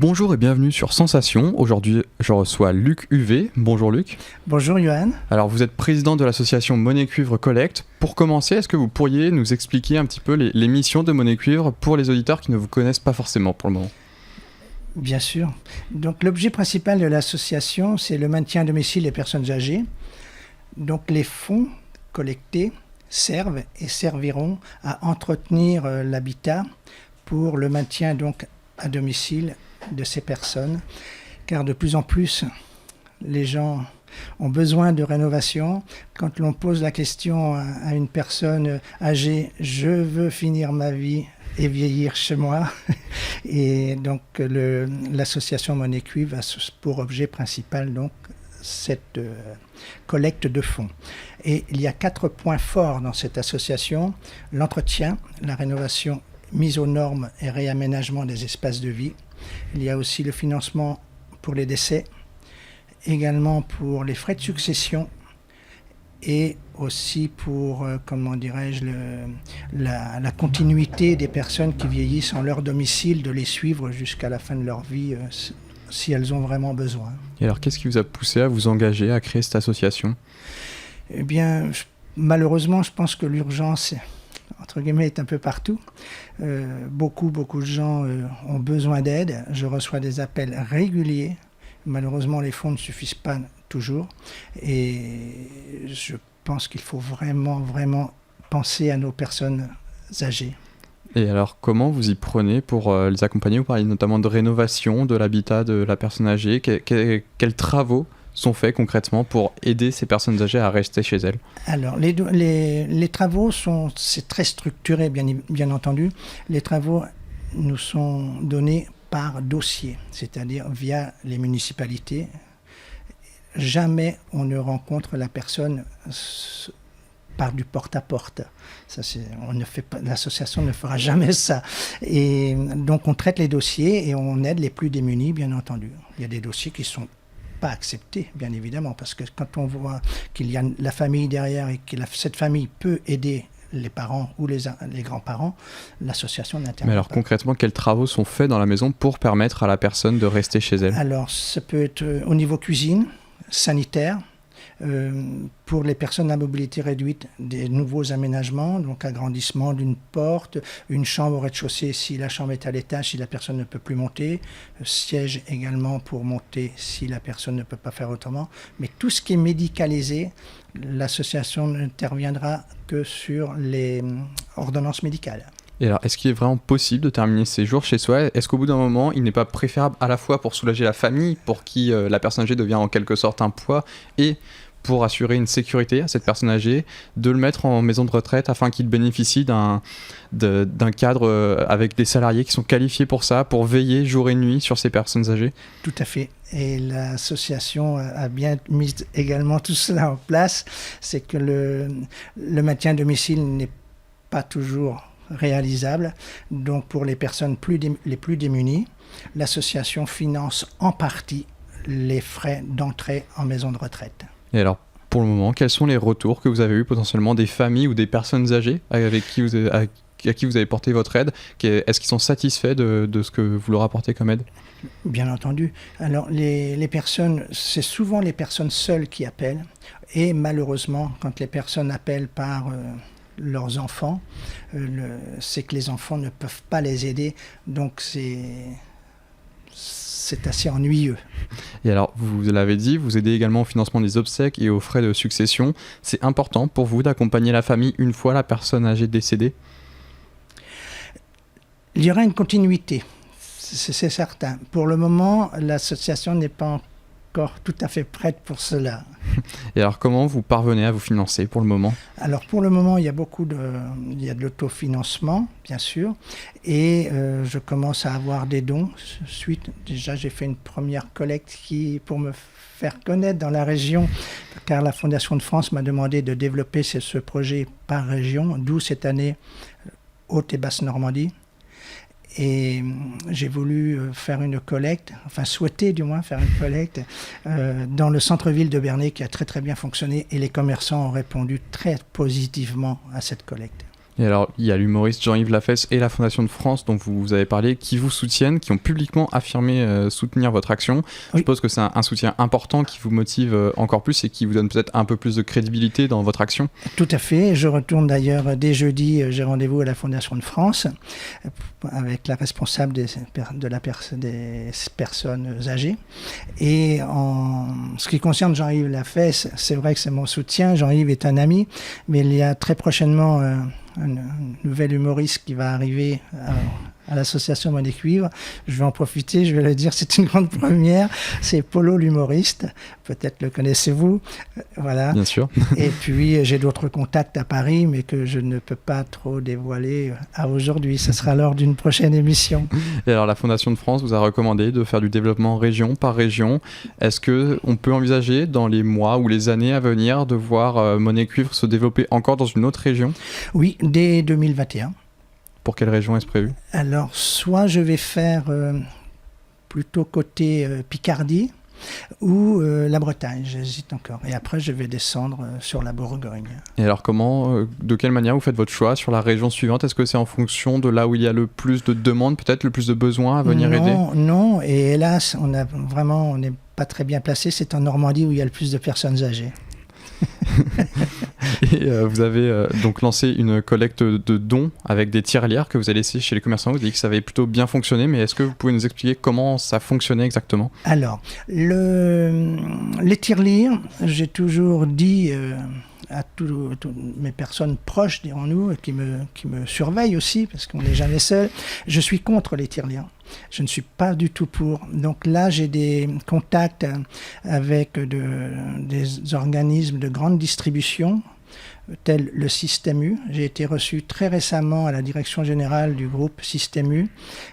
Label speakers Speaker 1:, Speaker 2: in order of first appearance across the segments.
Speaker 1: Bonjour et bienvenue sur Sensation. Aujourd'hui, je reçois Luc Huvet. Bonjour Luc.
Speaker 2: Bonjour Johan.
Speaker 1: Alors, vous êtes président de l'association Monnaie Cuivre Collect. Pour commencer, est-ce que vous pourriez nous expliquer un petit peu les missions de Monnaie Cuivre pour les auditeurs qui ne vous connaissent pas forcément pour le moment?
Speaker 2: Bien sûr. Donc l'objet principal de l'association, c'est le maintien à domicile des personnes âgées. Donc les fonds collectés servent et serviront à entretenir l'habitat pour le maintien donc à domicile de ces personnes, car de plus en plus, les gens ont besoin de rénovation. Quand l'on pose la question à une personne âgée, je veux finir ma vie et vieillir chez moi. Et donc l'association Monnaie Cuivre a pour objet principal donc cette collecte de fonds. Et il y a 4 points forts dans cette association: l'entretien, la rénovation, mise aux normes et réaménagement des espaces de vie. Il y a aussi le financement pour les décès, également pour les frais de succession et aussi pour, la continuité des personnes qui vieillissent en leur domicile, de les suivre jusqu'à la fin de leur vie si elles ont vraiment besoin.
Speaker 1: Et alors, qu'est-ce qui vous a poussé à vous engager à créer cette association?
Speaker 2: Eh bien, malheureusement, je pense que l'urgence, entre guillemets, est un peu partout. Beaucoup de gens ont besoin d'aide. Je reçois des appels réguliers. Malheureusement, les fonds ne suffisent pas toujours. Et je pense qu'il faut vraiment penser à nos personnes âgées.
Speaker 1: Et alors, comment vous y prenez pour les accompagner? Vous parlez notamment de rénovation de l'habitat de la personne âgée. Quels travaux sont faits concrètement pour aider ces personnes âgées à rester chez elles?
Speaker 2: Alors, les travaux c'est très structuré, bien entendu. Les travaux nous sont donnés par dossier, c'est-à-dire via les municipalités. Jamais on ne rencontre la personne par du porte-à-porte. L'association ne fera jamais ça. Et donc on traite les dossiers et on aide les plus démunis, bien entendu. Il y a des dossiers qui sont pas acceptés, bien évidemment, parce que quand on voit qu'il y a la famille derrière et que cette famille peut aider les parents ou les grands-parents, l'association n'intervient pas.
Speaker 1: Mais alors concrètement, quels travaux sont faits dans la maison pour permettre à la personne de rester chez elle?
Speaker 2: Alors ça peut être au niveau cuisine, sanitaire, pour les personnes à mobilité réduite, des nouveaux aménagements, donc agrandissement d'une porte, une chambre au rez-de-chaussée si la chambre est à l'étage, si la personne ne peut plus monter, siège également pour monter si la personne ne peut pas faire autrement. Mais tout ce qui est médicalisé, l'association n'interviendra que sur les ordonnances médicales.
Speaker 1: Et alors, est-ce qu'il est vraiment possible de terminer ses jours chez soi? Est-ce qu'au bout d'un moment, il n'est pas préférable à la fois pour soulager la famille, pour qui la personne âgée devient en quelque sorte un poids, et pour assurer une sécurité à cette personne âgée, de le mettre en maison de retraite afin qu'il bénéficie d'un cadre avec des salariés qui sont qualifiés pour ça, pour veiller jour et nuit sur ces personnes âgées?
Speaker 2: Tout à fait. Et l'association a bien mis également tout cela en place. C'est que le maintien à domicile n'est pas toujours réalisable. Donc pour les personnes les plus démunies, l'association finance en partie les frais d'entrée en maison de retraite.
Speaker 1: Et alors, pour le moment, quels sont les retours que vous avez eus potentiellement des familles ou des personnes âgées à qui vous avez porté votre aide? Est-ce qu'ils sont satisfaits de ce que vous leur apportez comme aide?
Speaker 2: Bien entendu. Alors, les personnes, c'est souvent les personnes seules qui appellent. Et malheureusement, quand les personnes appellent par leurs enfants, c'est que les enfants ne peuvent pas les aider. Donc, c'est assez ennuyeux.
Speaker 1: Et alors, vous l'avez dit, vous aidez également au financement des obsèques et aux frais de succession. C'est important pour vous d'accompagner la famille une fois la personne âgée décédée?
Speaker 2: Il y aura une continuité, c'est certain. Pour le moment, l'association n'est pas encore tout à fait prête pour cela.
Speaker 1: Et alors, comment vous parvenez à vous financer pour le moment?
Speaker 2: Alors, pour le moment, il y a de l'autofinancement, bien sûr, et je commence à avoir des dons. Déjà, j'ai fait une première collecte pour me faire connaître dans la région, car la Fondation de France m'a demandé de développer ce projet par région, d'où cette année Haute et Basse Normandie. Et j'ai voulu faire une collecte, souhaiter du moins faire une collecte dans le centre-ville de Bernay qui a très très bien fonctionné et les commerçants ont répondu très positivement à cette collecte.
Speaker 1: Et alors, il y a l'humoriste Jean-Yves Lafesse et la Fondation de France dont vous avez parlé, qui vous soutiennent, qui ont publiquement affirmé soutenir votre action. Oui. Je suppose que c'est un soutien important qui vous motive encore plus et qui vous donne peut-être un peu plus de crédibilité dans votre action.
Speaker 2: Tout à fait. Je retourne d'ailleurs dès jeudi, j'ai rendez-vous à la Fondation de France avec la responsable des personnes âgées. Et en ce qui concerne Jean-Yves Lafesse, c'est vrai que c'est mon soutien. Jean-Yves est un ami, mais il y a très prochainement un nouvel humoriste qui va arriver à l'association Monnaie Cuivre. Je vais en profiter, je vais le dire, c'est une grande première. C'est Polo l'humoriste, peut-être le connaissez-vous. Voilà.
Speaker 1: Bien sûr.
Speaker 2: Et puis j'ai d'autres contacts à Paris, mais que je ne peux pas trop dévoiler à aujourd'hui. Ce sera lors d'une prochaine émission.
Speaker 1: Et alors la Fondation de France vous a recommandé de faire du développement région par région. Est-ce qu'on peut envisager dans les mois ou les années à venir de voir Monnaie Cuivre se développer encore dans une autre région ?
Speaker 2: Oui, dès 2021.
Speaker 1: Pour quelle région est-ce prévu ?
Speaker 2: Alors, soit je vais faire plutôt côté Picardie ou la Bretagne, j'hésite encore. Et après, je vais descendre sur la Bourgogne.
Speaker 1: Et alors, de quelle manière vous faites votre choix sur la région suivante ? Est-ce que c'est en fonction de là où il y a le plus de demandes, peut-être le plus de besoins à venir aider ?
Speaker 2: Non, et hélas, on n'est pas très bien placé. C'est en Normandie où il y a le plus de personnes âgées.
Speaker 1: Et vous avez donc lancé une collecte de dons avec des tirelires que vous avez laissées chez les commerçants. Vous avez dit que ça avait plutôt bien fonctionné, mais est-ce que vous pouvez nous expliquer comment ça fonctionnait exactement ?
Speaker 2: Alors, les tirelires, j'ai toujours dit à toutes mes personnes proches, dirons-nous, qui me surveillent aussi, parce qu'on n'est jamais seul, je suis contre les tirelires. Je ne suis pas du tout pour. Donc là, j'ai des contacts avec des organismes de grande distribution, tel le Système U. J'ai été reçu très récemment à la direction générale du groupe Système U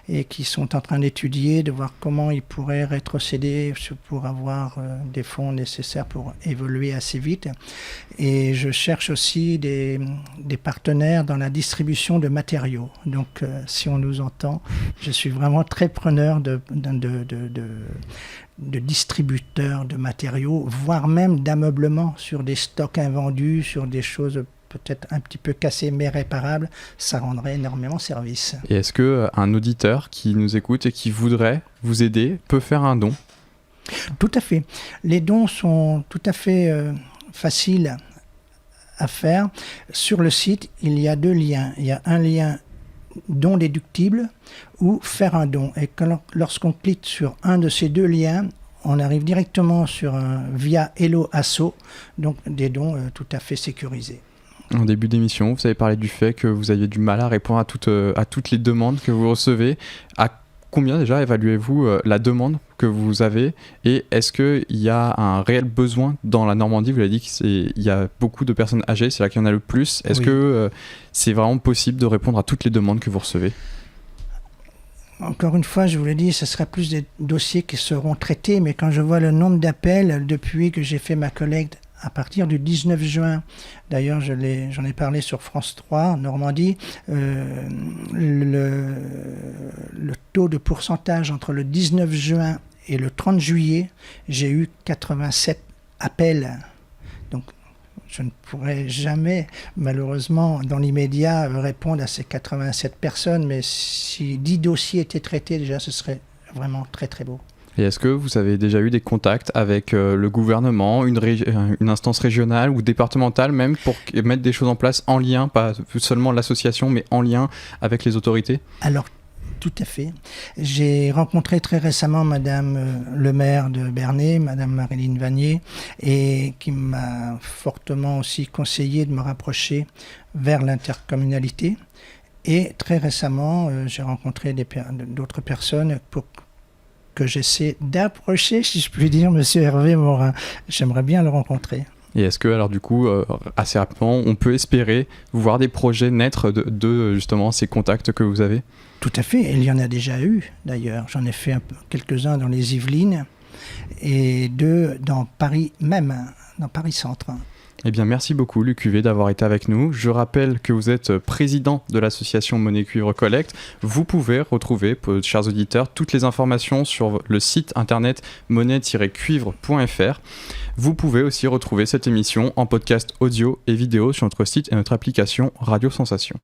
Speaker 2: et qui sont en train d'étudier, de voir comment ils pourraient rétrocéder pour avoir des fonds nécessaires pour évoluer assez vite. Et je cherche aussi des partenaires dans la distribution de matériaux. Donc, si on nous entend, je suis vraiment très preneur de distributeurs de matériaux, voire même d'ameublement sur des stocks invendus, sur des choses peut-être un petit peu cassées mais réparables. Ça rendrait énormément service.
Speaker 1: Et est-ce qu'un auditeur qui nous écoute et qui voudrait vous aider peut faire un don ?
Speaker 2: Tout à fait. Les dons sont tout à fait faciles à faire. Sur le site, il y a 2 liens. Il y a un lien don déductible ou faire un don. Et lorsqu'on clique sur un de ces 2 liens, on arrive directement via Hello Asso, donc des dons tout à fait sécurisés.
Speaker 1: En début d'émission, vous avez parlé du fait que vous aviez du mal à répondre à toutes les demandes que vous recevez. À combien déjà évaluez-vous la demande que vous avez et est-ce qu'il y a un réel besoin dans la Normandie ? Vous l'avez dit qu'il y a beaucoup de personnes âgées, c'est là qu'il y en a le plus. Est-ce que c'est vraiment possible de répondre à toutes les demandes que vous recevez ?
Speaker 2: Encore une fois, je vous l'ai dit, ce sera plus des dossiers qui seront traités, mais quand je vois le nombre d'appels depuis que j'ai fait ma collecte à partir du 19 juin, d'ailleurs j'en ai parlé sur France 3, Normandie, le taux de pourcentage entre le 19 juin et le 30 juillet, j'ai eu 87 appels. Donc je ne pourrai jamais, malheureusement, dans l'immédiat, répondre à ces 87 personnes, mais si 10 dossiers étaient traités, déjà, ce serait vraiment très très beau.
Speaker 1: Et est-ce que vous avez déjà eu des contacts avec le gouvernement, une instance régionale ou départementale même, pour mettre des choses en place en lien, pas seulement l'association, mais en lien avec les autorités ?
Speaker 2: Alors, tout à fait. J'ai rencontré très récemment Madame le maire de Bernay, Madame Marilyn Vanier, et qui m'a fortement aussi conseillé de me rapprocher vers l'intercommunalité. Et très récemment, j'ai rencontré d'autres personnes que j'essaie d'approcher, si je puis dire, Monsieur Hervé Morin. J'aimerais bien le rencontrer.
Speaker 1: Et est-ce que, alors du coup, assez rapidement, on peut espérer voir des projets naître de justement ces contacts que vous avez ?
Speaker 2: Tout à fait, il y en a déjà eu d'ailleurs. J'en ai fait quelques-uns dans les Yvelines et 2 dans Paris même, dans Paris Centre.
Speaker 1: Eh bien, merci beaucoup, Luc Huvet, d'avoir été avec nous. Je rappelle que vous êtes président de l'association Monnaie Cuivre Collecte. Vous pouvez retrouver, chers auditeurs, toutes les informations sur le site internet monnaie-cuivre.fr. Vous pouvez aussi retrouver cette émission en podcast audio et vidéo sur notre site et notre application Radio Sensation.